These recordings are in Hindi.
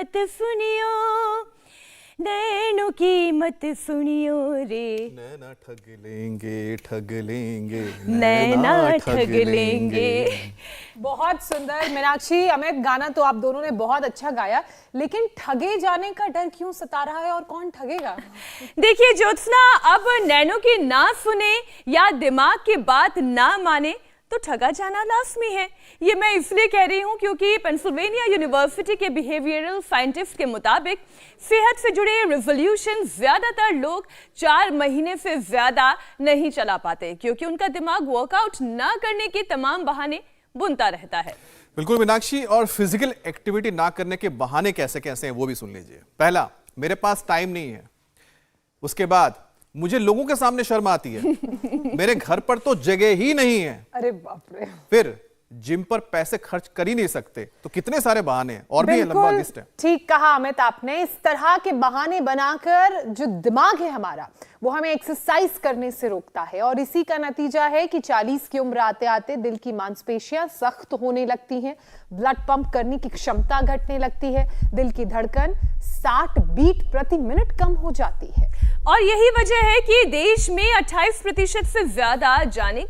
मत सुनियो, नैनों की मत सुनियो रे, नैना ठग लेंगे नैना ठग लेंगे। बहुत सुंदर मीनाक्षी, अमित, गाना तो आप दोनों ने बहुत अच्छा गाया, लेकिन ठगे जाने का डर क्यों सता रहा है और कौन ठगेगा? देखिए ज्योत्सना, अब नैनो की ना सुने या दिमाग की बात ना माने तो ठगा जाना लाजमी है। ये मैं इसलिए कह रही हूं क्योंकि पेंसिल्वेनिया यूनिवर्सिटी के बिहेवियरल साइंटिस्ट के मुताबिक सेहत से जुड़े रेजोल्यूशन ज्यादातर लोग 4 महीने से ज्यादा नहीं चला पाते, क्योंकि उनका दिमाग वर्कआउट ना करने के तमाम बहाने बुनता रहता है। बिल्कुल मीनाक्षी, और फिजिकल एक्टिविटी ना करने के बहाने कैसे कैसे हैं वो भी सुन लीजिए। पहला, मेरे पास टाइम नहीं है। उसके बाद, मुझे लोगों के सामने शर्म आती है। मेरे घर पर तो जगह ही नहीं है। अरे बाप रे। फिर जिम पर पैसे खर्च कर ही नहीं सकते। तो कितने सारे बहाने हैं, और भी लंबा लिस्ट है। ठीक कहा अमित आपने। इस तरह के बहाने बनाकर जो दिमाग है हमारा, वो हमें एक्सरसाइज करने से रोकता है, और इसी का नतीजा है कि 40 की उम्र आते आते दिल की मांसपेशियां सख्त होने लगती हैं, ब्लड पंप करने की क्षमता घटने लगती है, दिल की धड़कन 60 बीट प्रति मिनट कम हो जाती है। और यही वजह है कि देश में 28% से ज्यादा जानें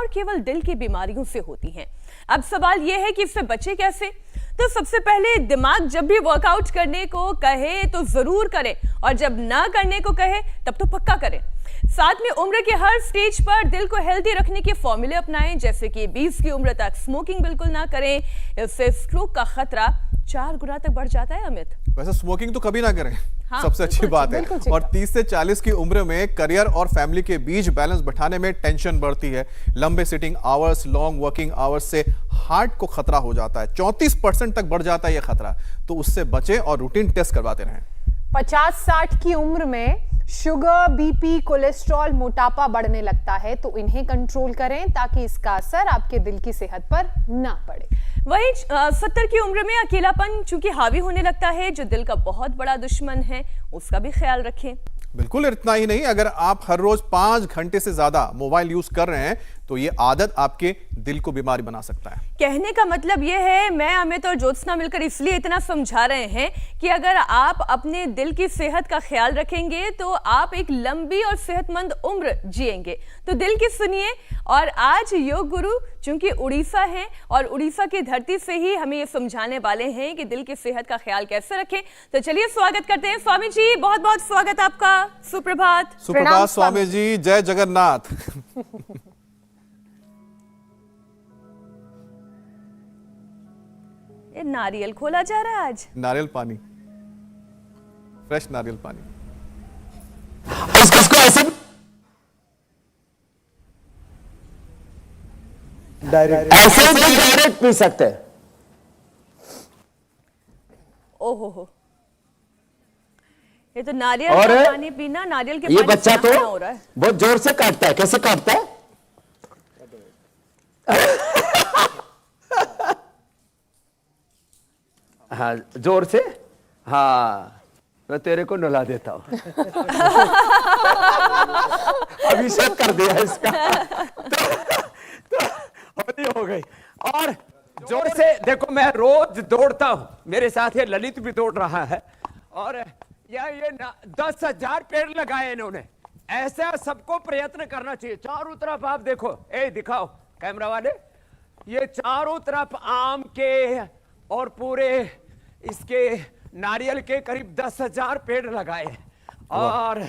केवल दिल की बीमारियों से होती हैं। अब सवाल यह है कि इससे बचे कैसे? तो सबसे पहले, दिमाग जब भी वर्कआउट करने को कहे तो जरूर करें, और जब ना करने को कहे तब तो पक्का करें। साथ में उम्र के हर स्टेज पर दिल को हेल्दी रखने के फॉर्मूले अपनाएं, जैसे कि 20 की उम्र तक स्मोकिंग बिल्कुल ना करें, इससे स्ट्रोक का खतरा 4 गुना तक बढ़ जाता है। अमित, वैसे स्मोकिंग तो कभी ना करें। हाँ, सबसे अच्छी बात है। और 30 से 40 की उम्र में करियर और फैमिली के बीच बैलेंस बैठाने में टेंशन बढ़ती है। लंबे sitting hours, long working hours से हार्ट को खतरा हो जाता है। 34% तक बढ़ जाता है यह खतरा। तो उससे बचें और रूटीन टेस्ट करवाते रहें। 50-60 की उम्र में शुगर, बीपी, कोलेस्ट्रॉल, मोटापा बढ़ने लगता है, तो इन्हें कंट्रोल करें ताकि इसका असर आपके दिल की सेहत पर ना पड़े। वहीं 70 की उम्र में अकेलापन चूंकि हावी होने लगता है, जो दिल का बहुत बड़ा दुश्मन है, उसका भी ख्याल रखें। बिल्कुल, इतना ही नहीं, अगर आप हर रोज 5 घंटे से ज्यादा मोबाइल यूज कर रहे हैं तो ये आदत आपके दिल को बीमारी बना सकता है। कहने का मतलब यह है, मैं, अमित और ज्योत्सना मिलकर इसलिए इतना समझा रहे हैं कि अगर आप अपने दिल की सेहत का ख्याल रखेंगे तो आप एक लंबी और सेहतमंद उम्र जिएंगे। तो दिल की सुनिए। और आज योग गुरु चूंकि उड़ीसा है, और उड़ीसा की धरती से ही हमें ये समझाने वाले हैं कि दिल की सेहत का ख्याल कैसे रखें। तो चलिए स्वागत करते हैं स्वामी जी। बहुत बहुत स्वागत आपका। सुप्रभात। सुप्रभात स्वामी जी, जय जगन्नाथ। ये नारियल खोला जा रहा है आज। नारियल पानी, फ्रेश नारियल पानी। इसको ऐसे डायरेक्ट पी सकते हैं। ओहो हो, ये तो नारियल का पानी पीना, नारियल के ये पानी बच्चा तो हो रहा है। बहुत जोर से काटता है। कैसे काटता है? हाँ, जोर से। हाँ, मैं तेरे को नला देता हूं। अभिषेक कर दिया इसका। तो हो गई। और जोर से देखो, मैं रोज दौड़ता हूं, मेरे साथ ये ललित भी दौड़ रहा है, और ये 10,000 पेड़ लगाए इन्होंने। ऐसा सबको प्रयत्न करना चाहिए। चारों तरफ आप देखो, दिखाओ कैमरा वाले, ये चारों तरफ आम के और पूरे इसके नारियल के करीब 10,000 पेड़ लगाए, और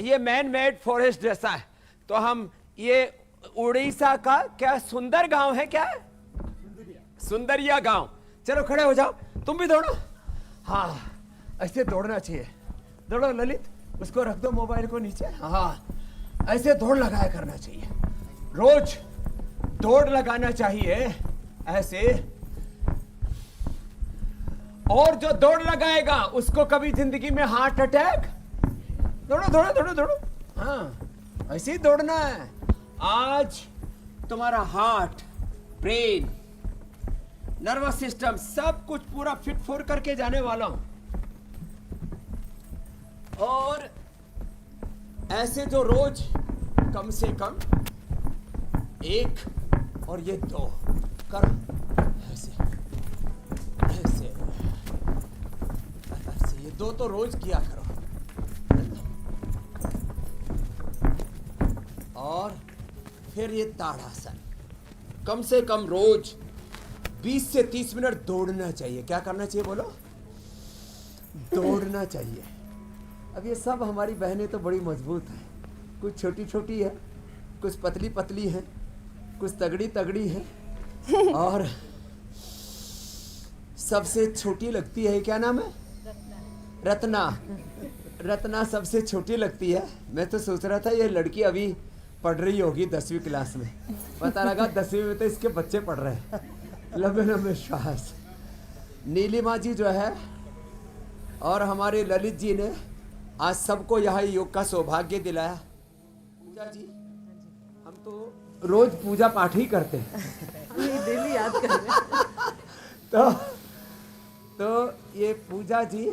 ये मैन मेड फॉरेस्ट जैसा है। तो हम ये उड़ीसा का क्या सुंदर गांव है, क्या है? सुंदरिया गांव। चलो खड़े हो जाओ, तुम भी दौड़ो। हाँ, ऐसे दौड़ना चाहिए। दौड़ो ललित, उसको रख दो मोबाइल को नीचे। हाँ, ऐसे दौड़ लगाया करना चाहिए। रोज दौड़ लगाना चाहिए ऐसे। और जो दौड़ लगाएगा उसको कभी जिंदगी में हार्ट अटैक। दौड़ो दौड़ो दौड़ो दौड़ो। हाँ, ऐसे ही दौड़ना है। आज तुम्हारा हार्ट, ब्रेन, नर्वस सिस्टम सब कुछ पूरा फिट फोर करके जाने वाला हूं। और ऐसे जो रोज कम से कम 1 और ये 2 करो। ऐसे ऐसे दो तो रोज किया करो। और फिर ये ताड़ासन, कम से कम रोज 20 से 30 मिनट दौड़ना चाहिए। क्या करना चाहिए बोलो? दौड़ना चाहिए। अब ये सब हमारी बहनें तो बड़ी मजबूत हैं, कुछ छोटी छोटी है, कुछ पतली पतली है, कुछ तगड़ी तगड़ी है, और सबसे छोटी लगती है, क्या नाम है? रत्ना। रत्ना सबसे छोटी लगती है। मैं तो सोच रहा था ये लड़की अभी पढ़ रही होगी 10वीं क्लास में, पता लगा 10वीं में तो इसके बच्चे पढ़ रहे हैं। लंबे लंबे श्वास। नीलिमा जी जो है और हमारे ललित जी ने आज सबको यहाँ योग का सौभाग्य दिलाया। पूजा जी, हम तो रोज पूजा पाठ ही करते हैं। डेली याद कर रहे हैं। तो ये पूजा जी,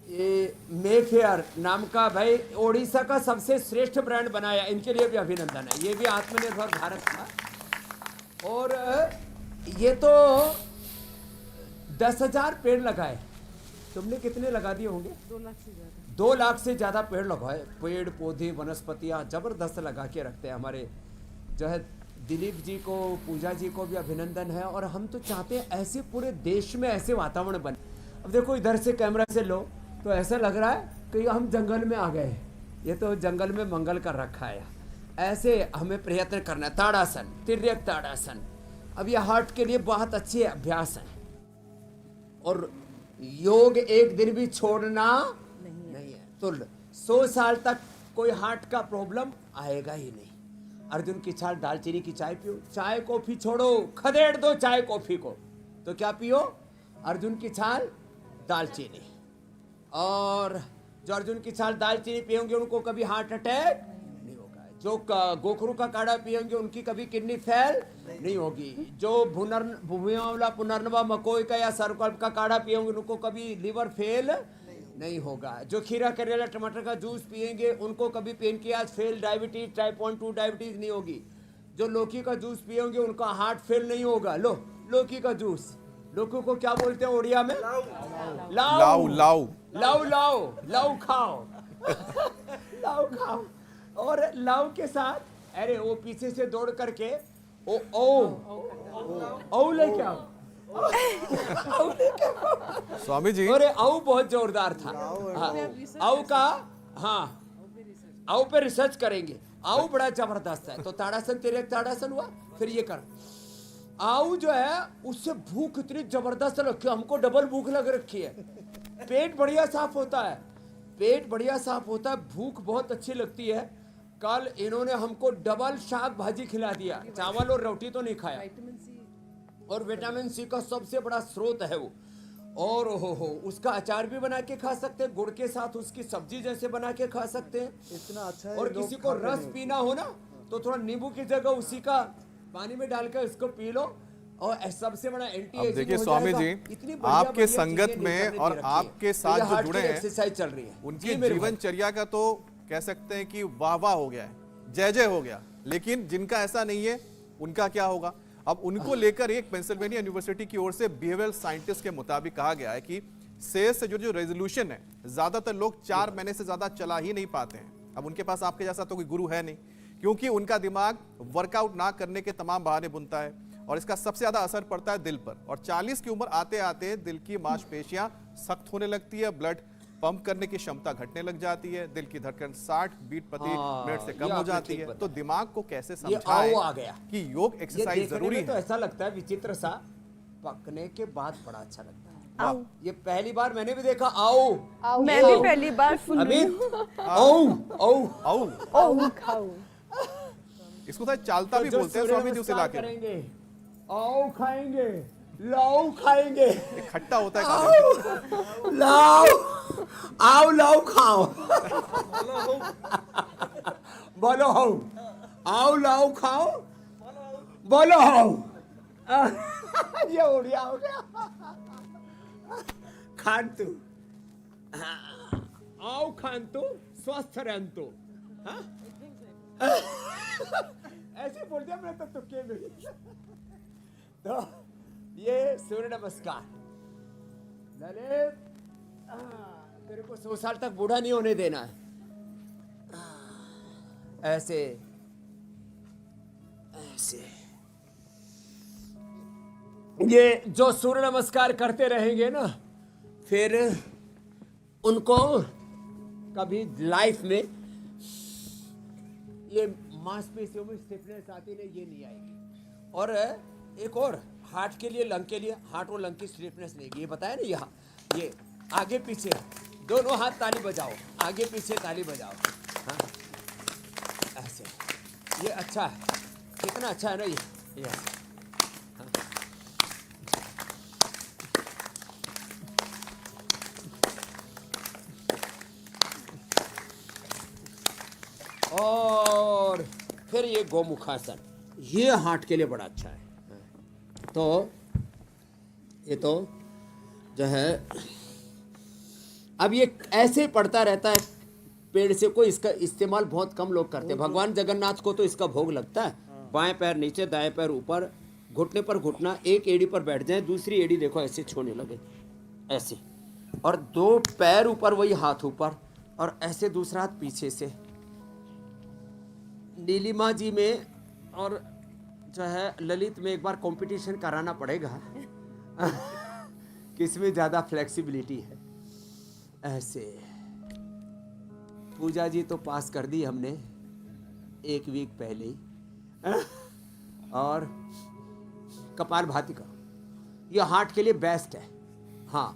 ये मेफेयर नाम का भाई ओडिशा का सबसे श्रेष्ठ ब्रांड बनाया, इनके लिए भी अभिनंदन है। ये भी आत्मनिर्भर भारत का। और ये तो 10,000 पेड़ लगाए। तुमने कितने लगा दिए होंगे? 2 लाख से ज्यादा। 2 लाख से ज्यादा पेड़ लगाए। पेड़ पौधे वनस्पतियां जबरदस्त लगा के रखते हैं। हमारे जो है दिलीप जी को, पूजा जी को भी अभिनंदन है। और हम तो चाहते हैं ऐसे पूरे देश में ऐसे वातावरण बने। अब देखो इधर से कैमरा से लो तो ऐसा लग रहा है कि हम जंगल में आ गए। ये तो जंगल में मंगल कर रखा है। ऐसे हमें प्रयत्न करना है। ताड़ासन, तिर्यक ताड़ासन, अब ये हार्ट के लिए बहुत अच्छे अभ्यास है। और योग एक दिन भी छोड़ना नहीं है। तो 100 साल तक कोई हार्ट का प्रॉब्लम आएगा ही नहीं। अर्जुन की छाल दालचीनी की चाय पियो। चाय कॉफी छोड़ो, खदेड़ दो चाय कॉफी को। तो क्या पियो? अर्जुन की छाल दालचीनी। और जो अर्जुन की छाल दालचीनी पिएंगे उनको कभी हार्ट अटैक नहीं होगा। जो गोखरू का काढ़ा पिएंगे उनकी कभी किडनी फेल नहीं होगी। जो भूमियावला, पुनर्नवा, मकोई का या सरकल्प का काढ़ा पिएंगे उनको कभी लिवर फेल नहीं होगा। जो खीरा, करेला, टमाटर का जूस पिएंगे उनको कभी pancreas fail, diabetes, type 1 2 diabetes नहीं होगी। जो लौकी का जूस पिएंगे उनका हार्ट फेल नहीं होगा। लो, लौकी का जूस, लौकी को क्या बोलते हैं उड़िया में? लाऊ लाऊ लाऊ लाऊ लाऊ लाऊ खाओ। लाऊ खाओ। और लाऊ के साथ, अरे वो पीछे से दौड़ करके ओ लेके आओ। स्वामी जी, अरे औ बहुत जोरदार था। औ का, हाँ, औ पे रिसर्च करेंगे। औ बड़ा जबरदस्त है। तो ताड़ासन, तिर्यक ताड़ासन हुआ। फिर ये कर आऊ जो है उससे भूख इतनी जबरदस्त रखी, हमको डबल भूख लग रखी है। पेट बढ़िया साफ होता है, पेट बढ़िया साफ होता है, भूख बहुत अच्छी लगती है। कल इन्होंने हमको डबल शाक भाजी खिला दिया, चावल और रोटी तो नहीं खाया। और विटामिन सी का सबसे बड़ा स्रोत है वो। और हो उसका अचार भी बना के खा सकते हैं, गुड़ के साथ उसकी सब्जी जैसे बना के खा सकते हैं। इतना अच्छा है। और किसी को रस पीना हो ना तो थोड़ा नींबू की जगह उसी का पानी में डालकर इसको पी लो। और सबसे बड़ा एंटी एजिंग। देखिए स्वामी जी, आपके संगत में और आपके साथ जो जुड़े हैं, एक्सरसाइज चल रही है, उनकी जीवनचर्या का तो कह सकते हैं कि वाह वाह हो गया है, जय जय हो गया। लेकिन जिनका ऐसा नहीं है उनका क्या होगा? अब उनको लेकर एक पेंसिल्वेनिया यूनिवर्सिटी की ओर से बिहेवियरल साइंटिस्ट के मुताबिक कहा गया है कि सेल्स से जो रेजोल्यूशन है, ज्यादातर लोग 4 महीने से ज्यादा चला ही नहीं पाते हैं। अब उनके पास आपके जैसा तो कोई गुरु है नहीं, क्योंकि उनका दिमाग वर्कआउट ना करने के तमाम बहाने बुनता है और इसका सबसे ज्यादा असर पड़ता है दिल पर। और 40 की उम्र आते आते दिल की मांसपेशियां सख्त होने लगती है, ब्लड पंप करने की क्षमता घटने लग जाती है, दिल की धड़कन 60 बीट प्रति मिनट से कम हो जाती है। तो दिमाग को कैसे समझाएं कि योग एक्सरसाइज जरूरी है? तो ऐसा लगता है विचित्र सा, पकने के बाद बड़ा अच्छा लगता है। ये पहली बार मैंने भी देखा। आओ, मैं भी पहली बार सुन रही हूँ। आओ खाओ। इसको तो चालता भी बोलते हैं स्वामी जी उस इलाके में। करेंगे, आओ खाएंगे, लाओ खाएंगे, खट्टा होता है काफी। लाओ, आओ लाओ खाओ। बोलो हो, आओ लाओ खाओ, बोलो हो। ये उड़िया हो गया। खान तू, आओ खान तू, स्वस्थ रहन तू। ऐसे बोल दिया मैं तो तुक्के में। तो ये सूर्य नमस्कार। ललित तेरे को 100 साल तक बूढ़ा नहीं होने देना है। ऐसे ऐसे ये जो सूर्य नमस्कार करते रहेंगे ना, फिर उनको कभी लाइफ में ये मांसपेशियों में स्टिफनेस आती नहीं, ये नहीं आएगी। और एक और हार्ट के लिए, लंग के लिए, हार्ट और लंग की स्टिफनेस नहीं, ये बताया ना, यहाँ ये आगे पीछे दोनों हाथ ताली बजाओ, आगे पीछे ताली बजाओ। हाँ ऐसे, ये अच्छा है, कितना अच्छा है ना ये ऐसे। और फिर ये गोमुखासन, ये हार्ट के लिए बड़ा अच्छा है। तो ये तो जो है अब ये ऐसे पड़ता रहता है पेड़ से, कोई इसका इस्तेमाल बहुत कम लोग करते हैं। भगवान जगन्नाथ को तो इसका भोग लगता है। बाएं पैर नीचे, दाएं पैर ऊपर, घुटने पर घुटना, एक एड़ी पर बैठ जाए, दूसरी एड़ी देखो ऐसे छोड़ने लगे ऐसे, और 2 पैर ऊपर, वही हाथ ऊपर, और ऐसे दूसरा हाथ पीछे से। नीलिमा जी में और जो है ललित में एक बार कंपटीशन कराना पड़ेगा किसमें ज़्यादा फ्लेक्सिबिलिटी है। ऐसे पूजा जी तो पास कर दी हमने 1 वीक पहले ही। और कपालभाति करो, ये हार्ट के लिए बेस्ट है। हाँ,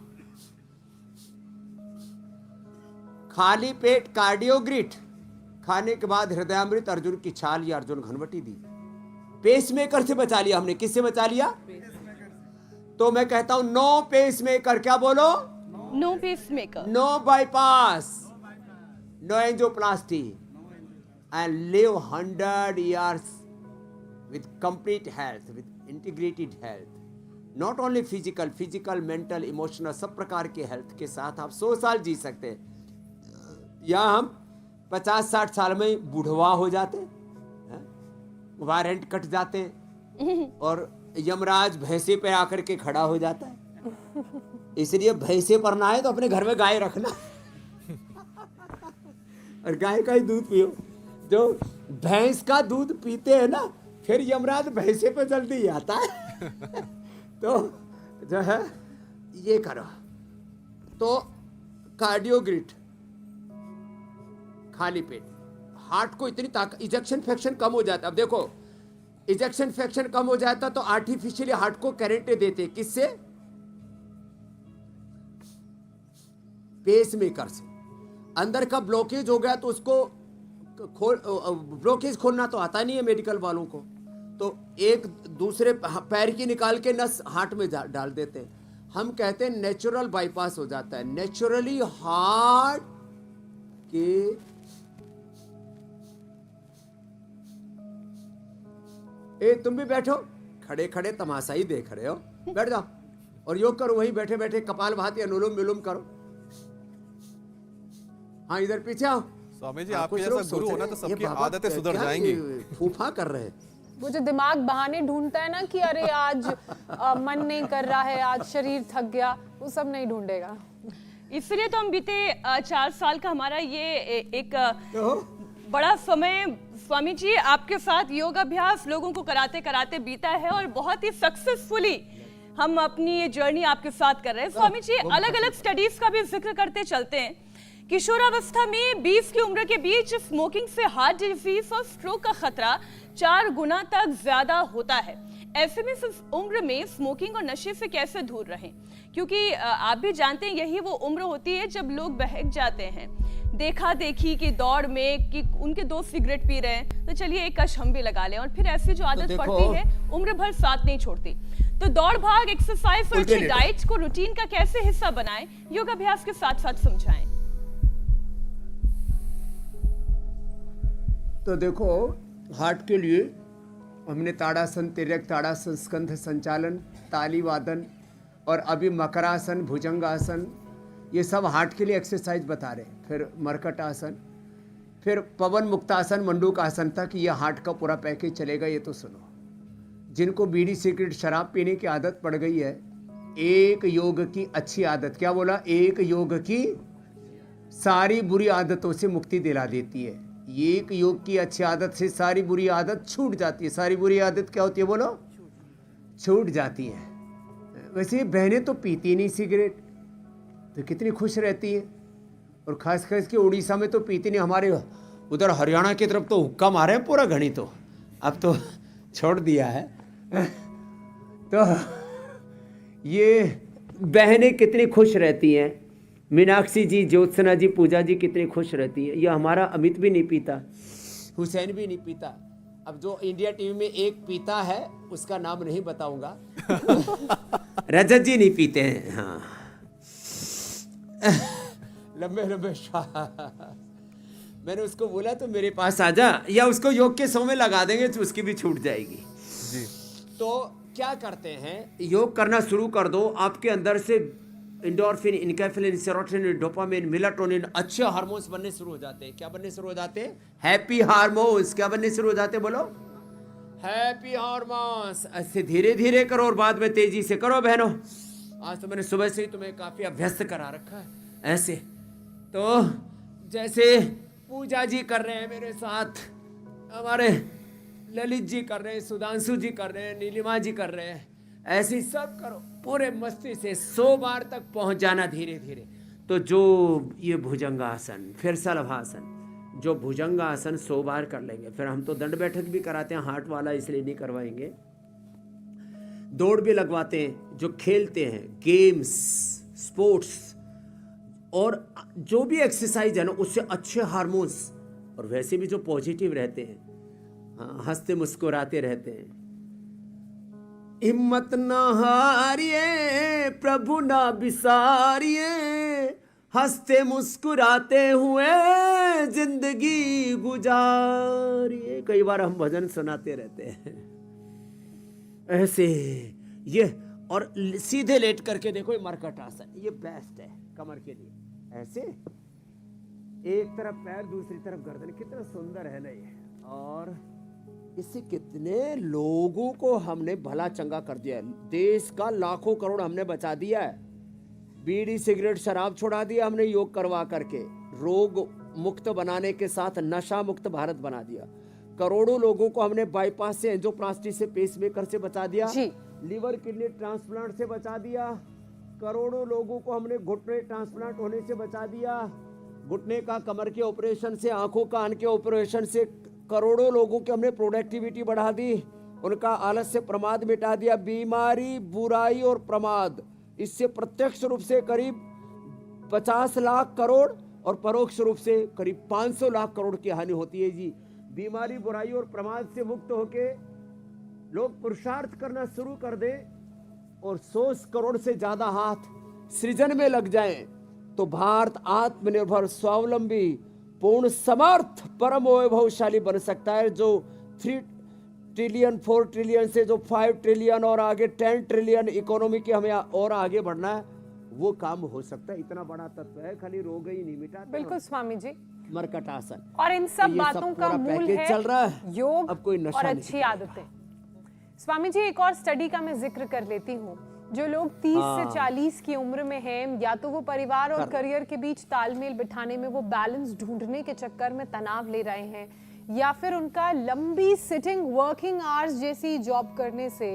खाली पेट कार्डियोग्रिट खाने के बाद हृदयामृत अर्जुन की छाल या अर्जुन घनवटी दी। पेसमेकर से बचा लिया हमने। किससे बचा लिया? तो मैं कहता हूं नो पेसमेकर। क्या बोलो? No pacemaker, no bypass, no angioplasty, and live 100 years with complete health, with integrated health, not only physical, mental, emotional, सब प्रकार के हेल्थ के साथ आप 100 साल जी सकते हैं। या हम 50-60 साल में बूढ़वा हो जाते हैं, वारंट कट जाते हैं, और यमराज भैंसे पे आकर के खड़ा हो जाता है। इसलिए भैंसे पर ना है तो अपने घर में गाय रखना और गाय का ही दूध पियो। जो भैंस का दूध पीते हैं ना, फिर यमराज भैंसे पे जल्दी आता है तो जो है ये करो। तो कार्डियोग्रिट खाली पेट, हार्ट को इतनी ताकत, इजेक्शन फ्रैक्शन कम हो जाता है। अब देखो, इजेक्शन फ्रैक्शन कम हो जाता तो आर्टिफिशियली हार्ट को करंट देते। किससे? पेसमेकर से। अंदर का ब्लॉकेज हो गया तो उसको ब्लॉकेज खोलना तो आता नहीं है मेडिकल वालों को, तो एक दूसरे पैर की निकाल के नस हार्ट में डाल देते हैं। हम कहते हैं नेचुरल बाईपास हो जाता है। नेचुरली हार्ट के तुम भी बैठो, खड़े खड़े तमाशा ही देख रहे हो, बैठ जाओ और योग करो। वहीं बैठे बैठे कपालभाति, अनुलोम विलोम करो। हाँ, इधर पीछे आओ। स्वामी जी, आपके जैसा गुरु होना तो सबकी आदतें सुधर जाएंगी। फूफा कर रहे हैं। वो जो दिमाग बहाने ढूंढता है ना कि अरे आज मन नहीं कर रहा है, आज शरीर थक गया, वो सब नहीं ढूंढेगा। इसलिए तो हम बीते 4 साल का हमारा ये एक बड़ा समय स्वामी जी आपके साथ योग अभ्यास लोगों को कराते कराते बीता है, और बहुत ही सक्सेसफुली हम अपनी ये जर्नी आपके साथ कर रहे हैं। स्वामी जी, अलग अलग स्टडीज का भी जिक्र करते चलते हैं। किशोरावस्था में 20 की उम्र के बीच स्मोकिंग से हार्ट डिजीज और स्ट्रोक का खतरा 4 गुना तक ज्यादा होता है। ऐसे में इस उम्र में स्मोकिंग और नशे से कैसे दूर रहें? क्योंकि आप भी जानते हैं यही वो उम्र होती है जब लोग बहक जाते हैं देखा देखी की दौड़ में कि उनके दोस्त सिगरेट पी रहे हैं तो चलिए एक कश हम भी लगा लें, और फिर ऐसी जो आदत पड़ती है उम्र भर साथ नहीं छोड़ती। तो दौड़ भाग, एक्सरसाइज और अच्छी डाइट को रूटीन का कैसे हिस्सा बनाएं, योग अभ्यास के साथ साथ समझाएं। तो देखो, हार्ट के लिए हमने ताड़ासन, तिर्यक ताड़ासन, स्कंध संचालन, ताली वादन और अभी मकरासन, भुजंगासन, ये सब हार्ट के लिए एक्सरसाइज बता रहे। फिर मरकट आसन, फिर पवन मुक्तासन, मंडूक आसन तक ये हार्ट का पूरा पैकेज चलेगा। ये तो सुनो, जिनको बीड़ी सिगरेट शराब पीने की आदत पड़ गई है, एक योग की अच्छी आदत, क्या बोला, एक योग की सारी बुरी आदतों से मुक्ति दिला देती है। एक योग की अच्छी आदत से सारी बुरी आदत छूट जाती है। सारी बुरी आदत क्या होती है बोलो, छूट जाती है। वैसे बहनें तो पीती नहीं सिगरेट, तो कितनी खुश रहती है। और खास के उड़ीसा में तो पीती नहीं, हमारे उधर हरियाणा की तरफ तो हुक्का मारे हैं पूरा घनी, तो अब तो छोड़ दिया है। तो ये बहनें कितनी खुश रहती हैं। मीनाक्षी जी, ज्योत्सना जी, पूजा जी कितनी खुश रहती है। ये हमारा अमित भी नहीं पीता, हुसैन भी नहीं पीता। अब जो इंडिया टीवी में एक पीता है उसका नाम नहीं बताऊंगा। रजत जी नहीं पीते हैं। हाँ, लंबे लंबे श्वास। मैंने उसको बोला तो मेरे पास आ जा, या उसको योग के सौ में लगा देंगे तो उसकी भी छूट जाएगी जी। तो क्या करते हैं, योग करना शुरू कर दो, आपके अंदर से एंडोर्फिन, इनकेफेलिन, सेरोटोनिन, डोपामिन, मेलाटोनिन, अच्छे हार्मोन्स बनने शुरू हो जाते हैं। क्या बनने शुरू हो जाते हैं, हैप्पी हार्मोन्स। क्या बनने शुरू हो जाते हैं बोलो, हैप्पी हार्मोन्स। ऐसे धीरे धीरे करो और बाद में तेजी से करो बहनों। आज तो मैंने सुबह से ही तुम्हें काफी अभ्यस्त करा रखा है ऐसे। तो जैसे पूजा जी कर रहे हैं मेरे साथ, हमारे ललित जी कर रहे हैं, सुधांशु जी कर रहे हैं, नीलिमा जी कर रहे हैं, ऐसे ही सब करो पूरे मस्ती से 100 बार तक पहुंच जाना धीरे धीरे। तो जो ये भुजंगासन, फिर सलभासन, जो भुजंगासन 100 बार कर लेंगे। फिर हम तो दंड बैठक भी कराते हैं, हार्ट वाला इसलिए नहीं करवाएंगे। दौड़ भी लगवाते हैं, जो खेलते हैं गेम्स, स्पोर्ट्स, और जो भी एक्सरसाइज है ना उससे अच्छे हार्मोन्स, और वैसे भी जो पॉजिटिव रहते हैं, हाँ, हंसते मुस्कुराते रहते हैं। हिम्मत न हारिए प्रभु ना बिसारिए, हंसते मुस्कुराते हुए जिंदगी गुजारिए। कई बार हम भजन सुनाते रहते हैं ऐसे। ये और सीधे लेट करके देखो, ये मरकट आसन, ये बेस्ट है कमर के लिए। ऐसे एक तरफ पैर दूसरी तरफ गर्दन, कितना सुंदर है ना ये। और इससे कितने लोगों को हमने भला चंगा कर दिया है। देश का लाखों करोड़ हमने बचा दिया है। बीड़ी सिगरेट शराब छुड़ा दिया हमने योग करवा करके। रोग मुक्त बनाने के साथ नशा मुक्त भारत बना दिया। करोड़ों लोगों को हमने बाईपास से, एंजियोप्लास्टी से, पेसमेकर से बचा दिया, लीवर किडनी ट्रांसप्लांट से बचा दिया। करोड़ों लोगों को हमने घुटने ट्रांसप्लांट होने से बचा दिया। घुटने का, कमर के ऑपरेशन से, आंखों का कान के ऑपरेशन से करोड़ों लोगों की हमने प्रोडक्टिविटी बढ़ा दी, उनका आलस्य प्रमाद मिटा दिया। बीमारी, बुराई और प्रमाद, इससे प्रत्यक्ष रूप से करीब 50 लाख करोड़ और परोक्ष रूप से करीब 500 लाख करोड़ की हानि होती है जी। बीमारी, बुराई और प्रमाद से मुक्त होके लोग पुरुषार्थ करना शुरू कर दें और 100 करोड़ से ज्यादा हाथ सृजन में लग जाएं, तो भारत आत्मनिर्भर, स्वावलंबी, पूर्ण समर्थ, परम वैभवशाली बन सकता है। जो 3 ट्रिलियन 4 ट्रिलियन से जो 5 ट्रिलियन और आगे 10 ट्रिलियन इकोनॉमी के हमें और आगे बढ़ना है, वो काम हो सकता है। इतना बड़ा तत्व है, खाली रोग ही नहीं मिटा। बिल्कुल स्वामी जी। मरकट आसन और इन सब तो बातों का मूल है चल रहा है, योग अब कोई नशा और नहीं अच्छी आदतें। स्वामी जी, एक और स्टडी का मैं जिक्र कर लेती हूँ। जो लोग 30 से 40 की उम्र में हैं, या तो वो परिवार और करियर के बीच तालमेल बिठाने में, वो बैलेंस ढूंढने के चक्कर में तनाव ले रहे हैं, या फिर उनका लंबी सिटिंग वर्किंग आवर्स जैसी जॉब करने से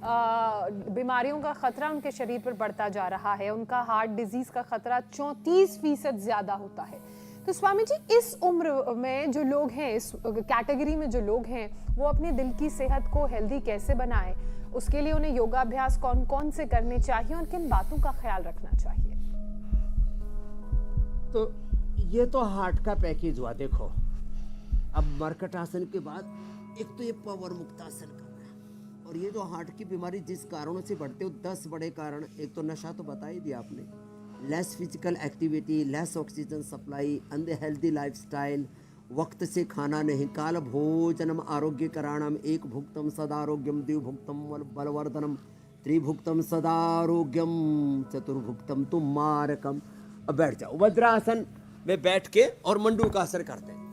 बीमारियों का खतरा उनके शरीर पर बढ़ता जा रहा है। उनका हार्ट डिजीज का खतरा 34% ज्यादा होता है। तो स्वामी जी, इस उम्र में जो लोग हैं, इस कैटेगरी में जो लोग हैं, वो अपने दिल की सेहत को हेल्दी कैसे बनाएं, उसके लिए उन्हें योगाभ्यास कौन कौन से करने चाहिए और किन बातों का ख्याल रखना चाहिए? तो ये तो हार्ट का पैकेज हुआ। देखो, अब मरकट आसन के बाद एक तो ये पावर मुक्तासन करना है, और ये जो हार्ट की बीमारी जिस कारणों से बढ़ते हो, 10 बड़े कारण। एक तो नशा तो बता ही दिया आपने, less physical activity, less oxygen supply, unhealthy lifestyle, वक्त से खाना नहीं, काल भोजनम आरोग्य कराणम, एक भुक्तम सदारोग्यम, द्विभुक्तम बलवर्धनम, त्रिभुक्तम सदारोग्यम, चतुर्भुक्तम तुम मारकम। अब बैठ जाओ, वज्रासन में बैठ के और मंडूकासन करते हैं।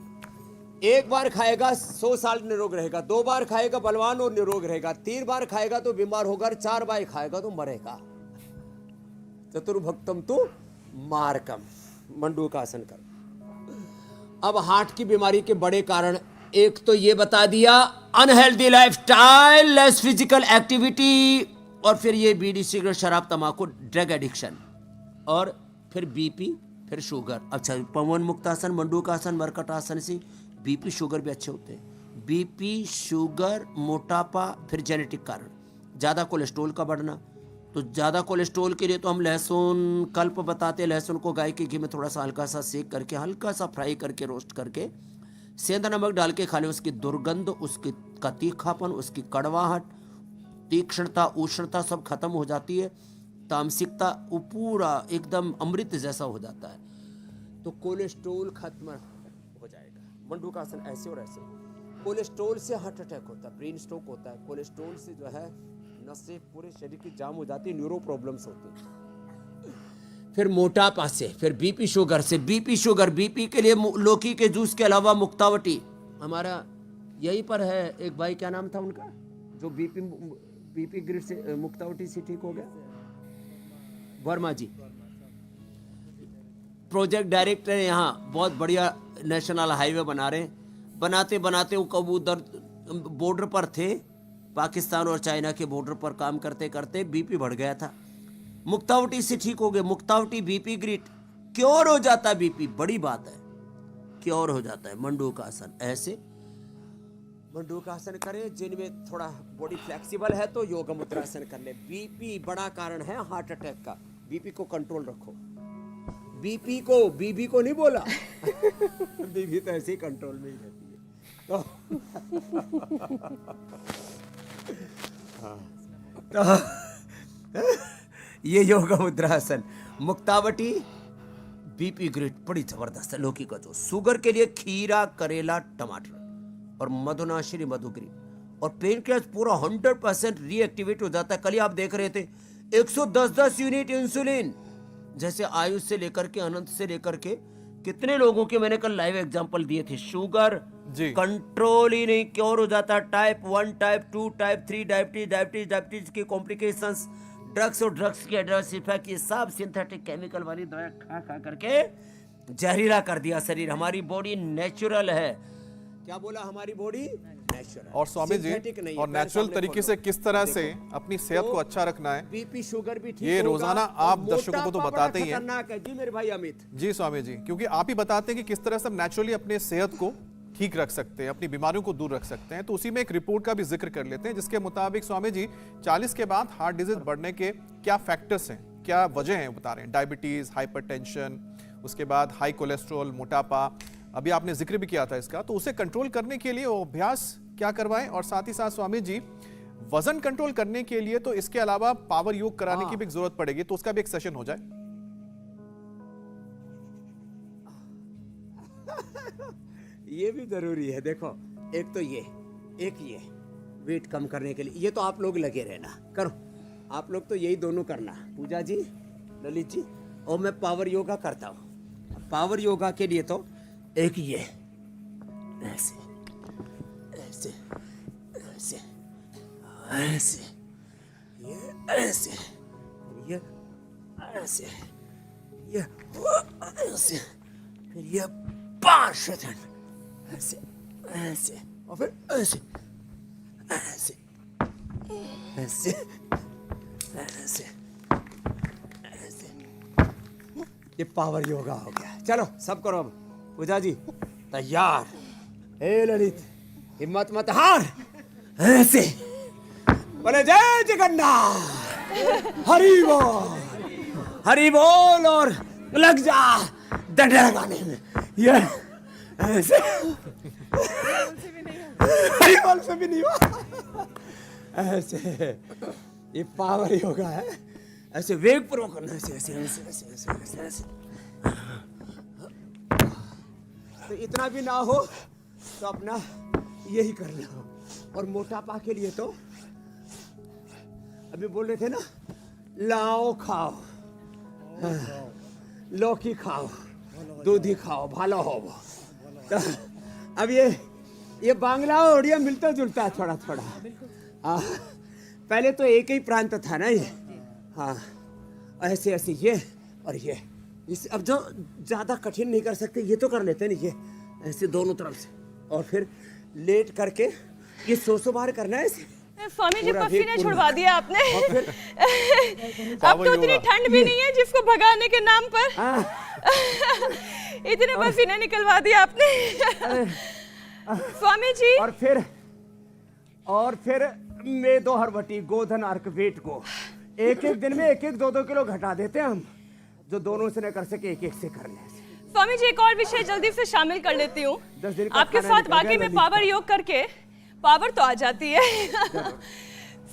एक बार खाएगा 100 साल निरोग रहेगा, 2 बार खाएगा बलवान और निरोग रहेगा, 3 बार खाएगा तो बीमार होगा, 4 बार खाएगा तो मरेगा। चतुर्भुक्तम तो मार्कम, मंडूकासन करो। अब हार्ट की बीमारी के बड़े कारण, एक तो ये बता दिया unhealthy lifestyle, less physical activity, और फिर ये बीड़ी सिगरेट शराब तंबाकू ड्रग एडिक्शन, और फिर बीपी, फिर शुगर। अच्छा, पवन मुक्तासन, मंडूकासन, मरकटासन से बीपी शुगर भी अच्छे होते हैं। बीपी शुगर, मोटापा, फिर जेनेटिक कारण, ज़्यादा कोलेस्ट्रॉल का बढ़ना। तो ज़्यादा कोलेस्ट्रॉल के लिए तो हम लहसुन, कल्प बताते हैं, लहसुन को गाय के घी में थोड़ा सा हल्का सा सेक करके, हल्का सा फ्राई करके, रोस्ट करके, सेंधा नमक डाल के खा लें। उसकी दुर्गंध, उसकी का तीखापन, उसकी कड़वाहट, तीक्ष्णता, उष्णता सब खत्म हो जाती है। तामसिकता वो पूरा एकदम अमृत जैसा हो जाता है। तो कोलेस्ट्रॉल खत्म हो जाएगा। मंडूकासन ऐसे और ऐसे। कोलेस्ट्रॉल से हार्ट अटैक होता है, ब्रेन स्ट्रोक होता है। कोलेस्ट्रॉल से जो है नसें पूरे शरीर की जाम हो जाती है, न्यूरो प्रॉब्लम्स होती हैं। फिर मोटापा से, फिर बीपी शुगर से। बीपी शुगर, बीपी के लिए लौकी के जूस के अलावा मुक्तावटी, हमारा यहीं पर है एक भाई, क्या नाम था उनका, जो बीपी ग्रिड से मुक्तावटी से ठीक हो गया, वर्मा जी, प्रोजेक्ट डायरेक्टर है यहाँ। बहुत बढ़िया नेशनल हाईवे बना रहे हैं। बनाते बनाते वो कब उधर बॉर्डर पर थे, पाकिस्तान और चाइना के बॉर्डर पर काम करते करते बीपी बढ़ गया था। मुक्तावटी से ठीक हो गए। मुक्तावटी, बीपी ग्रिट, क्योर हो जाता है बीपी, बड़ी बात है, क्योर हो जाता है। मंडूकासन ऐसे, मंडूकासन करें। जिनमें थोड़ा बॉडी फ्लेक्सिबल है तो योग मुद्रासन कर ले। बीपी बड़ा कारण है हार्ट अटैक का, बीपी को कंट्रोल रखो। बीपी को, बीबी को नहीं बोला बीबी तो ऐसे ही कंट्रोल में ही रहती है। तो ये योग मुद्रासन। मुक्तावटी, बीपी ग्रेट बड़ी जबरदस्त है। लौकी का जूस। शुगर के लिए खीरा, करेला, टमाटर, और मधुनाशिनी, मधुगिरी, और पेनक्रियास पूरा 100% रीएक्टिवेट हो जाता है। कल ही आप देख रहे थे 110 यूनिट इंसुलिन, जैसे आयुष से लेकर के अनंत से लेकर के कितने लोगों के मैंने कल लाइव एग्जांपल दिए थे। शुगर कंट्रोल ही नहीं, क्योर हो जाता। टाइप 1, टाइप 2, टाइप 3 डायबिटीज की कॉम्प्लिकेशंस, ड्रग्स और ड्रग्स के एडवर्स इफेक्ट, ये सब सिंथेटिक केमिकल वाली दवा खा खा करके जहरीला कर दिया शरीर। हमारी बॉडी नेचुरल है। क्या बोला? हमारी बॉडी नेचुरल। और स्वामी जी, और नेचुरल तरीके से किस तरह से अपनी सेहत को अच्छा रखना है, बीपी शुगर भी ठीक ये होगा। रोजाना आप दर्शकों को तो बताते ही हैं। जी मेरे भाई अमित जी स्वामी जी, क्योंकि आप ही बताते हैं कि किस तरह से हम नेचुरली अपने सेहत को ठीक रख सकते हैं, अपनी बीमारियों को दूर रख सकते हैं। तो उसी में एक रिपोर्ट का भी जिक्र कर लेते हैं, जिसके मुताबिक स्वामी जी 40 के बाद हार्ट डिजीज बढ़ने के क्या फैक्टर्स हैं, क्या वजह हैं बता रहे हैं। डायबिटीज, हाइपरटेंशन, उसके बाद हाई कोलेस्ट्रॉल, मोटापा, अभी आपने जिक्र भी किया था इसका। तो उसे कंट्रोल करने के लिए वो अभ्यास क्या करवाएं, और साथ ही साथ स्वामी जी वजन कंट्रोल करने के लिए तो इसके अलावा पावर योग कराने की भी जरूरत पड़ेगी, तो उसका भी एक सेशन हो जाए। ये भी जरूरी है। देखो, एक तो ये, एक ये वेट कम करने के लिए, ये तो आप लोग लगे रहना, करो आप लोग तो यही दोनों करना, पूजा जी, ललित जी, और मैं पावर योगा करता हूँ। पावर योगा के लिए तो एक ये ऐसे ऐसे ऐसे ऐसे, ये ऐसे, ये ऐसे, ये ऐसे, फिर ये 5 सेकंड ऐसे ऐसे, और फिर ऐसे ऐसे ऐसे ऐसे ऐसे। ये पावर योगा हो गया। चलो सब करो। अब पूजा जी तैयार। हे ललित, हिम्मत मत हार, ऐसे बोले जय जगन्नाथ, हरि बोल, हरि बोल, और लग जा डंडे लगाने में। ये ऐसे हरि बोल से भी नहीं हुआ, ऐसे। ये पावर योगा है। ऐसे वेग पूर्वक करना, ऐसे ऐसे ऐसे ऐसे ऐसे ऐसे ऐसे। तो इतना भी ना हो तो अपना यही कर लो। और मोटापा के लिए तो अभी बोल रहे थे ना, लाओ खाओ, लौकी खाओ, दूधी खाओ, भालो हो। तो अब ये बांग्ला और उड़िया मिलता जुलता है थोड़ा थोड़ा। पहले तो एक ही प्रांत था ना ये। हाँ, ऐसे ऐसे ये और ये इस अब जो ज्यादा कठिन नहीं कर सकते ये तो कर लेते हैं, ये ऐसे दोनों तरफ से, और फिर लेट करके ये 100 बार करना है ऐसे। स्वामी जी पूरा पसीने वेग छुड़वा दिया आपने। और फिर अब तो उतनी ठंड भी नहीं है जिसको भगाने के नाम पर इतने पसीने निकलवा दिए आपने। स्वामी जी और फिर मैं दो हरवटी गोधन अर्क वेट को एक दिन में 1-2 किलो घटा देते हैं हम, जो दोनों से न कर सके एक से कर ले। स्वामी जी एक और विषय जल्दी से शामिल कर लेती हूँ। 10 दिन का आपके खाना साथ निकल वाकई गया में ललित पावर योग करके पावर तो आ जाती है।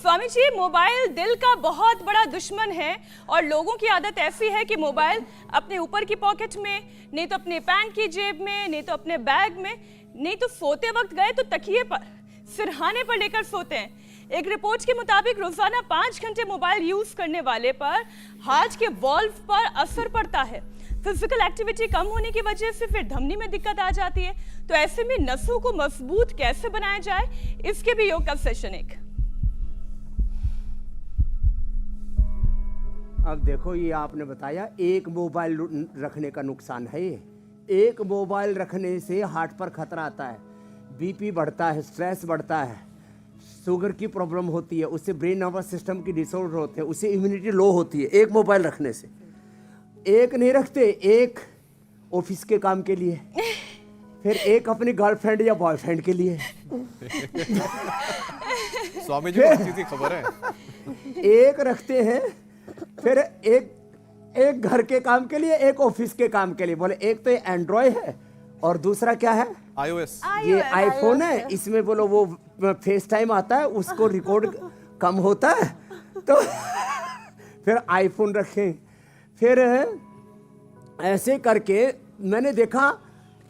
स्वामी जी मोबाइल दिल का बहुत बड़ा दुश्मन है और लोगों की आदत ऐसी है कि मोबाइल अपने ऊपर की पॉकेट में, नहीं तो अपने पैंट की जेब में, नहीं तो अपने बैग में, नहीं तो सोते वक्त गए तो तकिए पर, सिरहाने पर लेकर सोते हैं। एक रिपोर्ट के मुताबिक रोजाना 5 घंटे मोबाइल यूज करने वाले पर हार्ट के वॉल्व पर असर पड़ता है। फिजिकल एक्टिविटी कम होने की वजह से फिर धमनी में दिक्कत आ जाती है। तो ऐसे में नसों को मजबूत कैसे बनाया जाए, इसके भी योग का सेशन एक। अब देखो ये आपने बताया एक मोबाइल रखने का नुकसान है। ये एक मोबाइल रखने से हार्ट पर खतरा आता है, बीपी बढ़ता है, स्ट्रेस बढ़ता है, शुगर की प्रॉब्लम होती है, उससे ब्रेन नर्वस सिस्टम की डिसऑर्डर होते हैं, उससे इम्यूनिटी लो होती है एक मोबाइल रखने से। एक नहीं रखते, एक ऑफिस के काम के लिए, फिर एक अपनी गर्लफ्रेंड या बॉयफ्रेंड के लिए। स्वामी जी को हर चीज की खबर है। एक रखते हैं, फिर एक घर के काम के लिए, एक ऑफिस के काम के लिए। बोले एक तो एंड्रॉयड है और दूसरा क्या है, iOS। ये आईफोन है, इसमें बोलो वो फेस टाइम आता है, उसको रिकॉर्ड कम होता है, तो फिर आईफोन रखें। फिर ऐसे करके मैंने देखा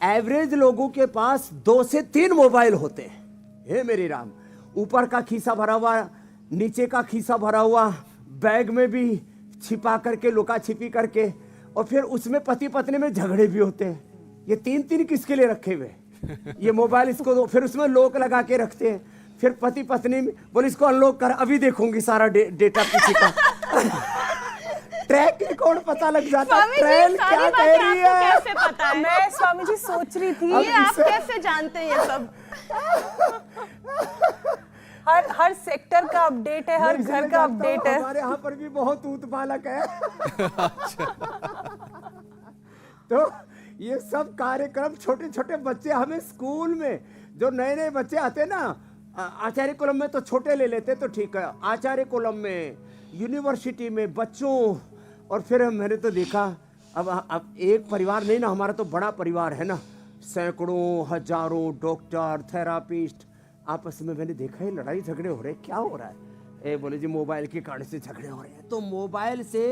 एवरेज लोगों के पास 2 से 3 मोबाइल होते हैं। हे मेरी राम, ऊपर का खीसा भरा हुआ, नीचे का खीसा भरा हुआ, बैग में भी छिपा करके, लुका छिपी करके, और फिर उसमें पति पत्नी में झगड़े भी होते हैं। ये 3 किसके लिए रखे हुए, ये मोबाइल इसको दो, फिर उसमें लॉक लगा के रखते हैं, फिर पति पत्नी में बोले इसको अनलॉक कर, अभी देखूंगी सारा डेटा किसी का। ट्रैक रिकॉर्ड पता लग जाता है, ट्रेन क्या कह रही है, कैसे पता है? मैं स्वामी जी सोच रही थी ये आप कैसे जानते हैं ये सब? हर सेक्टर का अपडेट है, हर घर का अपडेट है। हमारे यहाँ पर भी बहुत ऊत बालक है। तो ये सब कार्यक्रम, छोटे छोटे बच्चे हमें स्कूल में, जो नए नए बच्चे आते ना, आचार्य कुलम में तो छोटे ले लेते तो ठीक है, आचार्य कुलम में, यूनिवर्सिटी में बच्चों, और फिर मैंने तो देखा अब एक परिवार नहीं ना, हमारा तो बड़ा परिवार है ना, सैकड़ों हजारों डॉक्टर, थेरापिस्ट, आपस में मैंने देखा है लड़ाई झगड़े हो रहे हैं। क्या हो रहा है? बोले जी मोबाइल के कारण से झगड़े हो रहे हैं। तो मोबाइल से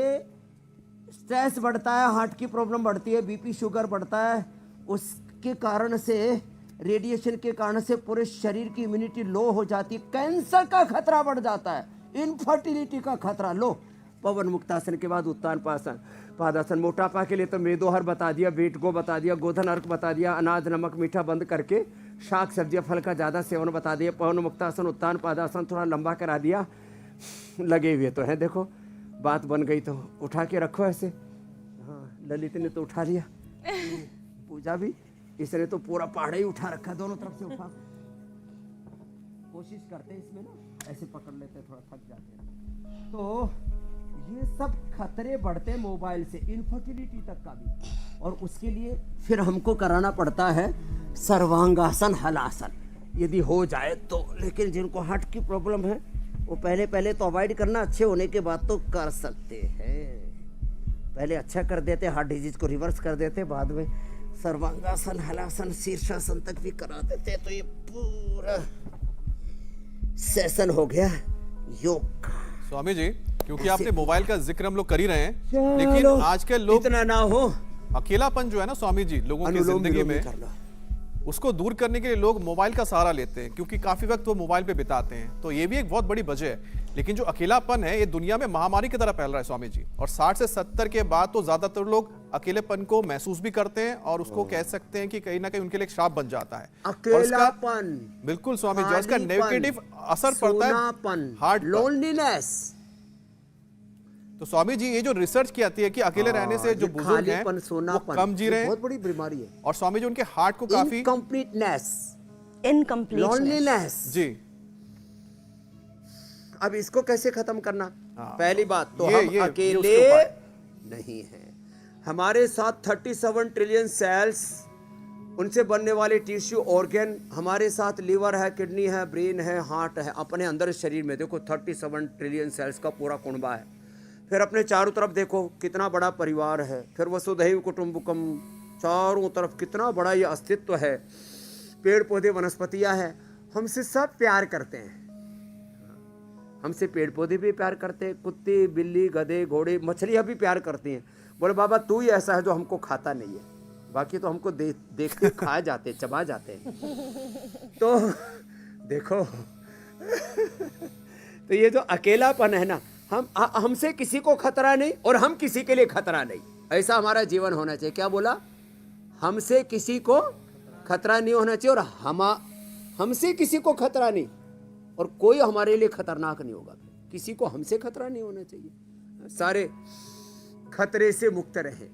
स्ट्रेस बढ़ता है, हार्ट की प्रॉब्लम बढ़ती है, बीपी शुगर बढ़ता है, उसके कारण से, रेडिएशन के कारण से पूरे शरीर की इम्यूनिटी लो हो जाती है, कैंसर का खतरा बढ़ जाता है, इनफर्टिलिटी का खतरा लो। पवन मुक्तासन के बाद उत्तान पादासन। मोटापा के लिए तो मेदोहर बता दिया, वेट को बता दिया, गोधन अर्क बता दिया, अनाज नमक मीठा बंद करके शाक सब्जियां फल का ज़्यादा सेवन बता दिया, पवन मुक्तासन उत्तान पादासन थोड़ा लंबा करा दिया। लगे हुए तो हैं, देखो बात बन गई तो उठा के रखो ऐसे। हाँ, ललित ने तो उठा लिया, पूजा भी, इसने तो पूरा पहाड़ ही उठा रखा, दोनों तरफ से उठा। कोशिश करते हैं इसमें ना, ऐसे पकड़ लेते, थोड़ा थक जाते हैं। तो ये सब खतरे बढ़ते हैं मोबाइल से, इनफर्टिलिटी तक का भी। और उसके लिए फिर हमको कराना पड़ता है सर्वांगासन, हलासन, यदि हो जाए तो। लेकिन जिनको हार्ट की प्रॉब्लम है वो पहले तो अवॉइड करना, अच्छे होने के बाद तो कर सकते हैं। पहले अच्छा कर देते, हार्ट डिजीज को रिवर्स कर देते, बाद में सर्वांगासन, हलासन, शीर्षासन तक भी करा देते। तो ये पूरा सेशन हो गया योग का। स्वामी जी, क्योंकि आपने मोबाइल का जिक्र हम लोग कर ही रहे हैं, लेकिन आजकल लोग, इतना ना हो, अकेलापन जो है ना स्वामी जी लोगों की जिंदगी में, उसको दूर करने के लिए लोग मोबाइल का सहारा लेते हैं, क्योंकि काफी वक्त वो मोबाइल पे बिताते हैं। तो ये भी एक बहुत बड़ी वजह है। लेकिन जो अकेलापन है, ये दुनिया में महामारी की तरह फैल रहा है स्वामी जी, और 60 से 70 के बाद तो ज्यादातर लोग अकेलेपन को महसूस भी करते हैं, और उसको कह सकते हैं कि कहीं ना कहीं उनके लिए एक श्राप बन जाता है। अकेलापन, बिल्कुल स्वामी जी, उसका नेगेटिव असर पड़ता है हार्ट, लोनलीनेस, तो स्वामी जी, ये जो रिसर्च की आती है कि अकेले रहने से जो ये बुजुर्ग हैं खालीपन, सोनापन, वो कम जी ये रहे हैं, बहुत बड़ी बीमारी है। और स्वामी जी उनके हार्ट को काफी इनकम्प्लीटनेस, इनकम्प्लीट लॉनलीनेस। जी अब इसको कैसे खत्म करना? हाँ। पहली बात तो ये हम उसके अकेले उपाय। नहीं हैं। हमारे साथ 37 ट्रिलियन सेल्स, उनसे बनने वाले टिश्यू ऑर्गन, हमारे साथ लीवर है, किडनी है, ब्रेन है, हार्ट है। अपने अंदर शरीर में देखो 37 ट्रिलियन सेल्स का पूरा कुनबा है। फिर अपने चारों तरफ देखो कितना बड़ा परिवार है। फिर वसुधैव कुटुंबकम, चारों तरफ कितना बड़ा ये अस्तित्व है। पेड़ पौधे वनस्पतियां हैं, हमसे सब प्यार करते हैं। हमसे पेड़ पौधे भी प्यार करते हैं, कुत्ते, बिल्ली, गधे, घोड़े, मछलियां भी प्यार करती हैं। बोले बाबा तू ही ऐसा है जो हमको खाता नहीं है, बाकी तो हमको देखते खा जाते, चबा जाते हैं। तो देखो तो ये जो अकेलापन है ना, हमसे किसी को खतरा नहीं और हम किसी के लिए खतरा नहीं, ऐसा हमारा जीवन होना चाहिए। क्या बोला? हमसे किसी को खतरा नहीं होना चाहिए और हमसे किसी को खतरा नहीं, और कोई हमारे लिए खतरनाक नहीं होगा। किसी को हमसे खतरा नहीं होना चाहिए। सारे खतरे से मुक्त रहे।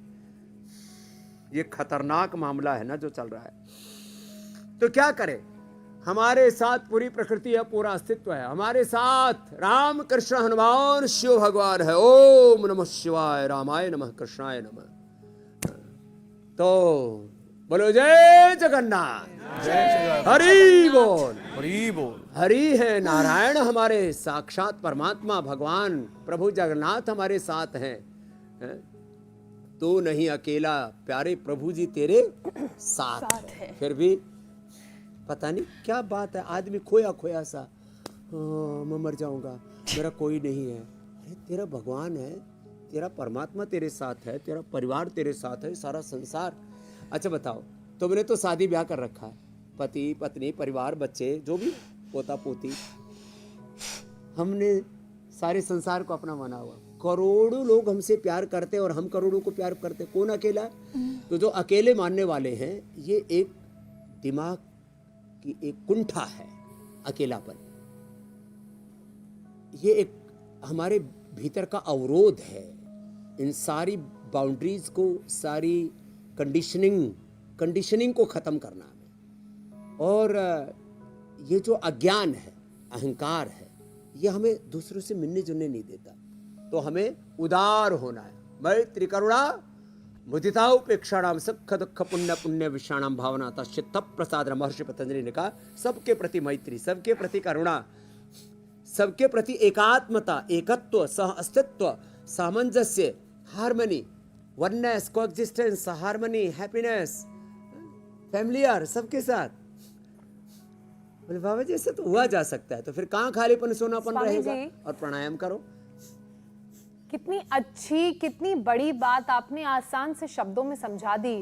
ये खतरनाक मामला है ना जो चल रहा है। तो क्या करें? हमारे साथ पूरी प्रकृति है, पूरा अस्तित्व है। हमारे साथ राम कृष्ण हनुमान शिव भगवान है। ओम नमः शिवाय, रामाय नमः, कृष्णाय नमः। तो बोलो जय जगन्नाथ, हरि बोल। हरि बोल। हरि है नारायण, हमारे साक्षात परमात्मा भगवान प्रभु जगन्नाथ हमारे साथ हैं। तो नहीं अकेला, प्यारे प्रभु जी तेरे साथ है। फिर भी पता नहीं क्या बात है, आदमी खोया खोया सा, मैं मर जाऊंगा, मेरा कोई नहीं है। अरे तेरा भगवान है, तेरा परमात्मा तेरे साथ है, तेरा परिवार तेरे साथ है, सारा संसार। अच्छा बताओ, तुमने तो शादी ब्याह कर रखा है, पति पत्नी, परिवार, बच्चे, जो भी पोता पोती, हमने सारे संसार को अपना माना हुआ। करोड़ों लोग हमसे प्यार करते हैं और हम करोड़ों को प्यार करते हैं। कौन अकेला? तो जो अकेले मानने वाले हैं, ये एक दिमाग की एक कुंठा है, अकेलापन। ये एक हमारे भीतर का अवरोध है। इन सारी बाउंड्रीज को, सारी कंडीशनिंग को खत्म करना है। और ये जो अज्ञान है, अहंकार है, ये हमें दूसरों से मिलने जुलने नहीं देता। तो हमें उदार होना है। मैत्री करुणा मुदिता उपेक्षाणाम सख दुख पुण्य पुण्य विषाणाम भावना तत् प्रसाद। महर्षि पतंजलि ने कहा, सबके प्रति मैत्री, सबके प्रति करुणा, सबके प्रति एकात्मता, एकत्व, सह अस्तित्व, सामंजस्य, harmony, oneness, coexistence, harmony, happiness, familiar, सबके साथ। बोले बाबा जी ऐसे तो हुआ जा सकता है, तो फिर कहाँ खालीपन सोनापन रहेगा? और प्राणायाम करो। कितनी अच्छी, कितनी बड़ी बात आपने आसान से शब्दों में समझा दी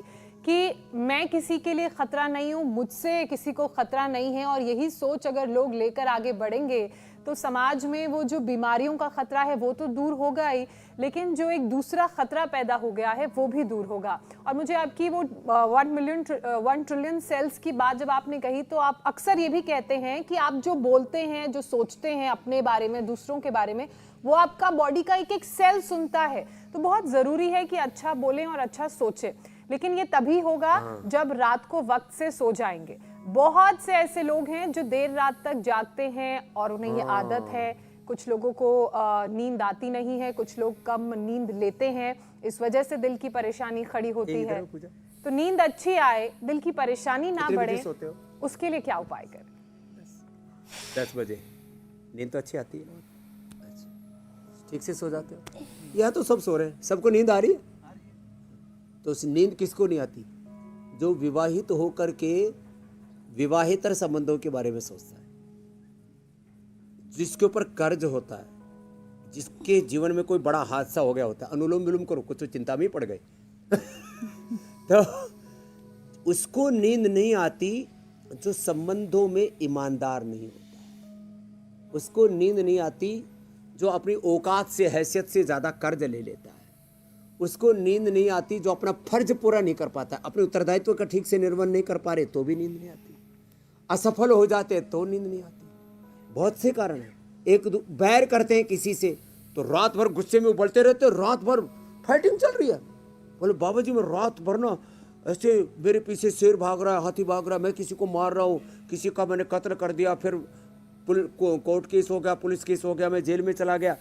कि मैं किसी के लिए खतरा नहीं हूँ, मुझसे किसी को खतरा नहीं है। और यही सोच अगर लोग लेकर आगे बढ़ेंगे तो समाज में वो जो बीमारियों का खतरा है वो तो दूर होगा ही, लेकिन जो एक दूसरा खतरा पैदा हो गया है वो भी दूर होगा। और मुझे आपकी वो 1 ट्रिलियन सेल्स की बात जब आपने कही, तो आप अक्सर ये भी कहते हैं कि आप जो बोलते हैं, जो सोचते हैं अपने बारे में, दूसरों के बारे में, वो आपका बॉडी का एक एक सेल सुनता है। तो बहुत जरूरी है कि अच्छा बोलें और अच्छा सोचें, लेकिन ये तभी होगा जब रात को वक्त से सो जाएंगे। बहुत से ऐसे लोग हैं जो देर रात तक जागते हैं और उन्हें ये आदत है। कुछ लोगों को नींद आती नहीं है, कुछ लोग कम नींद लेते हैं, इस वजह से दिल की परेशानी खड़ी होती है। तो नींद अच्छी आए, दिल की परेशानी ना बढ़े, उसके लिए क्या उपाय करें? 10 बजे नींद तो अच्छी आती है, ठीक से सो जाते हो। यहाँ तो सब सो रहे हैं, सबको नींद आ रही है। तो उस नींद किसको नहीं आती? जो विवाहित होकर के विवाहेतर संबंधों के बारे में सोचता है, जिसके ऊपर कर्ज होता है, जिसके जीवन में कोई बड़ा हादसा हो गया होता है। अनुलोम विलोम करो, कुछ तो चिंता में पड़ गए तो उसको नींद नहीं आती। जो संबंधों में ईमानदार नहीं होता, उसको नींद नहीं आती। जो अपनी औकात से, हैसियत से ज्यादा कर्ज ले लेता है, उसको नींद नहीं आती। जो अपना फर्ज पूरा नहीं कर पाता, अपने उत्तरदायित्व का ठीक से निर्वहन नहीं कर पा रहे, तो भी नींद नहीं आती। असफल हो जाते तो नींद नहीं आती। बहुत से कारण हैं। एक बैर करते हैं किसी से तो रात भर गुस्से में उबलते रहते, रात भर फाइटिंग चल रही है। बोले बाबा जी मैं रात भर ना ऐसे मेरे पीछे शेर भाग रहा है, हाथी भाग रहा है, मैं किसी को मार रहा हूँ, किसी का मैंने कत्ल कर दिया, फिर कोर्ट केस हो गया, पुलिस केस हो गया, मैं जेल में चला गया।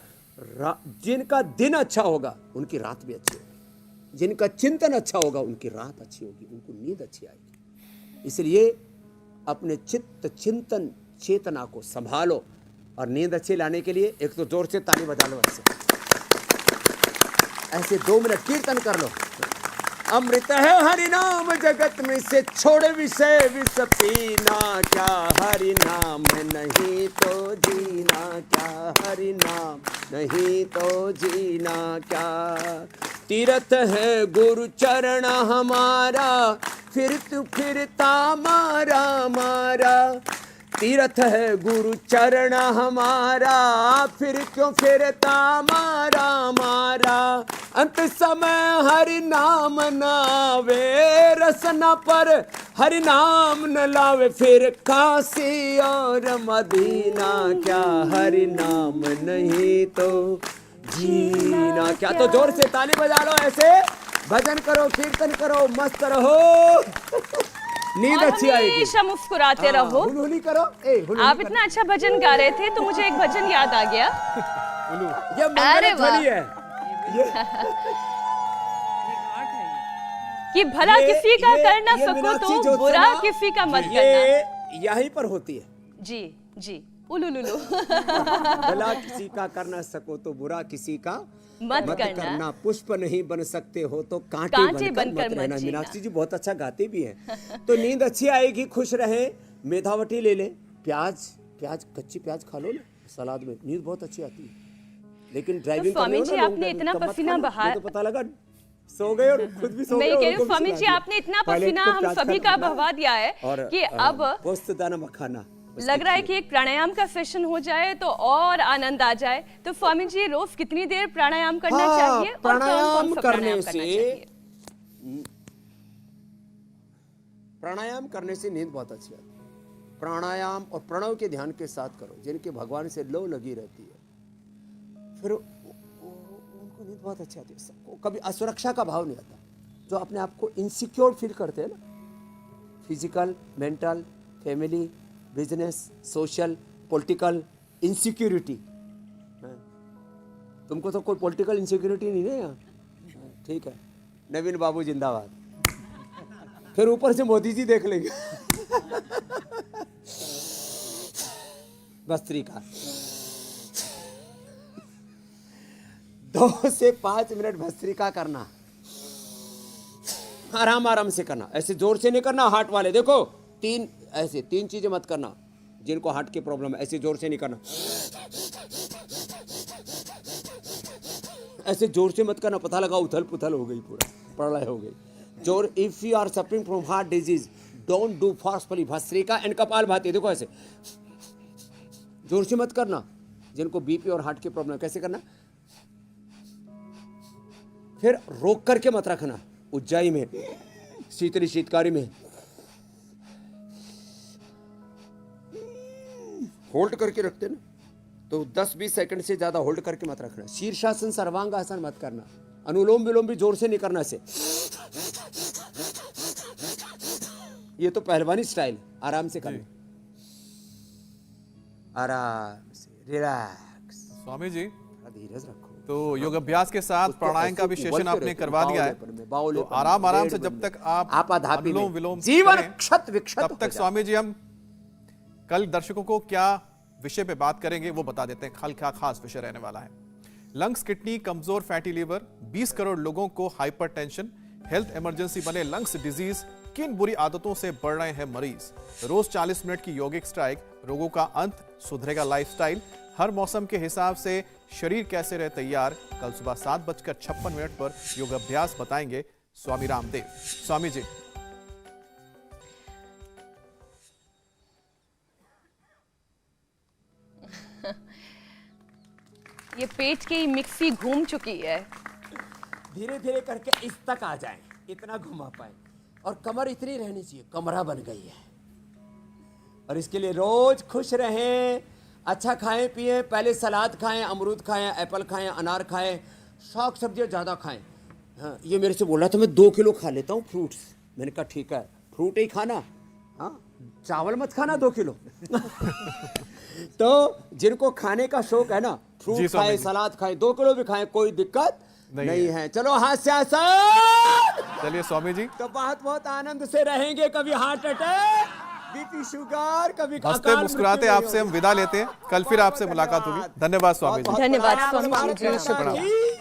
जिनका दिन अच्छा होगा उनकी रात भी अच्छी होगी, जिनका चिंतन अच्छा होगा उनकी रात अच्छी होगी, उनको नींद अच्छी आएगी। इसलिए अपने चित्त चिंतन चेतना को संभालो और नींद अच्छी लाने के लिए एक तो जोर से ताली बजा लो, ऐसे 2 मिनट कीर्तन कर लो। अमृत है हरि नाम जगत में से छोड़े विषय विष पीना, क्या हरि नाम नहीं तो जीना, क्या हरि नाम नहीं तो जीना क्या। तीर्थ है गुरु चरण हमारा, फिरता मारा मारा। तीर्थ है गुरु चरण हमारा, फिर क्यों फिरता मारा मारा। अंत समय हरि नाम नावे, रसना पर हरि नाम न लावे, फिर काशी और मदीना, क्या हरि नाम नहीं तो जीना क्या। तो जोर से ताली बजा लो, ऐसे भजन करो, कीर्तन करो, मस्त रहो, नींद अच्छी आएगी, हमेशा मुस्कुराते रहो। हुलहुली करो। आप इतना अच्छा भजन गा रहे थे तो मुझे एक भजन याद आ गया। ये मंगल ध्वनि है कि भला किसी का कर ना सको तो बुरा किसी का मत करना। यहीं पर होती है जी जी, उलुलुलु। भला किसी का कर ना सको तो बुरा किसी का मत करना। पुष्प नहीं बन सकते हो तो कांटे बनकर मत रहना। मीनाक्षी जी बहुत अच्छा गाते भी हैं। तो नींद अच्छी आएगी, खुश रहे। मेधावटी ले ले, प्याज कच्ची प्याज खा लो ना सलाद में, नींद बहुत अच्छी आती है। लेकिन ड्राइविंग स्वामी जी आपने इतना पसीना बहा, तो पता लगा सो गए और खुद भी सो गए। मैं कह रही हूँ स्वामी जी आपने इतना पसीना हम सभी का बहवा दिया है कि अब पोस्तदाना मखाना लग रहा है कि एक प्राणायाम का सेशन हो जाए तो और आनंद आ जाए। तो स्वामी जी रोज कितनी देर प्राणायाम करना चाहिए? प्राणायाम करने से प्राणायाम करने से नींद बहुत अच्छी आती है। प्राणायाम और प्रणव के ध्यान के साथ करो, जिनके भगवान से लो लगी रहती है, फिर उनको नींद बहुत अच्छी आती है। सबको कभी असुरक्षा का भाव नहीं आता। जो अपने आप को इनसिक्योर फील करते हैं ना, physical, mental, family, business, social, political insecurity. तुमको तो कोई पॉलिटिकल इनसिक्योरिटी नहीं है यहाँ, ठीक है। नवीन बाबू जिंदाबाद। फिर ऊपर से मोदी जी देख लेंगे। भस्त्रिका 2 से 5 मिनट भस्त्रिका करना, आराम से करना, ऐसे जोर से नहीं करना। हार्ट वाले देखो, 3 चीजें मत करना। जिनको हार्ट की प्रॉब्लम है ऐसे जोर से नहीं करना, ऐसे जोर से मत करना, पता लगा उथल पुथल हो गई, पूरा प्रलय हो गई। जोर, if you are suffering from heart disease don't do forcefully bhastrika and kapalbhati. देखो ऐसे जोर से मत करना। जिनको बीपी और हार्ट की प्रॉब्लम, कैसे करना, फिर रोक करके मत रखना। उज्जाई में, शीतली शीतकारी में होल्ड करके रखते ना, तो 10-20 सेकंड से ज्यादा होल्ड करके मत रखना। शीर्षासन, सर्वांगासन मत करना। अनुलोम विलोम भी जोर से नहीं करना से। ये तो पहलवानी स्टाइल, आराम से करना, आराम से, रिलैक्स। स्वामी जी धीरज रखो। तो योग अभ्यास के साथ प्राणायाम का भी सेशन आपने करवा दिया है, तो आराम से जब तक आप अनुलोम विलोम जीवन क्षत विक्षत, तब तक स्वामी जी हम कल दर्शकों को क्या विषय पे बात करेंगे वो बता देते हैं। कल क्या खास विषय रहने वाला है। लंग्स, किडनी कमजोर, फैटी लीवर, 20 करोड़ लोगों को हाइपरटेंशन, हेल्थ इमरजेंसी बने लंग्स डिजीज, किन बुरी आदतों से बढ़ रहे हैं मरीज, रोज 40 मिनट की योगिक स्ट्राइक, रोगों का अंत, सुधरेगा लाइफस्टाइल, हर मौसम के हिसाब से शरीर कैसे रहे तैयार। कल सुबह 7:56 पर योग अभ्यास बताएंगे स्वामी रामदेव। स्वामी जी, ये पेट की मिक्सी घूम चुकी है। धीरे धीरे करके इस तक आ जाएं, इतना घुमा पाए, और कमर इतनी रहनी चाहिए, कमरा बन गई है। और इसके लिए रोज खुश रहें, अच्छा खाएं पिए, पहले सलाद खाएं, अमरूद खाएं, एप्पल खाएं, अनार खाएं, साग सब्जियां ज़्यादा खाएं। हाँ, ये मेरे से बोला था मैं 2 किलो खा लेता हूँ फ्रूट्स। मैंने कहा ठीक है, फ्रूट ही खाना, हाँ चावल मत खाना 2 किलो। तो जिनको खाने का शौक है ना, जी, फ्रूट स्वामी खाएं, जी। सलाद खाएं, 2 किलो भी खाएं, कोई दिक्कत नहीं है। चलो हास्यासन। चलिए स्वामी जी, तो बहुत बहुत आनंद से रहेंगे, कभी हार्ट अटैक, बीपी शुगर, कभी हंसते अकाल मुस्कुराते मृत्यु नहीं आपसे हम होगी। विदा लेते हैं। कल फिर आपसे मुलाकात होगी। धन्यवाद स्वामी जी। धन्यवाद स्वामी जी, भारत माता शुभ की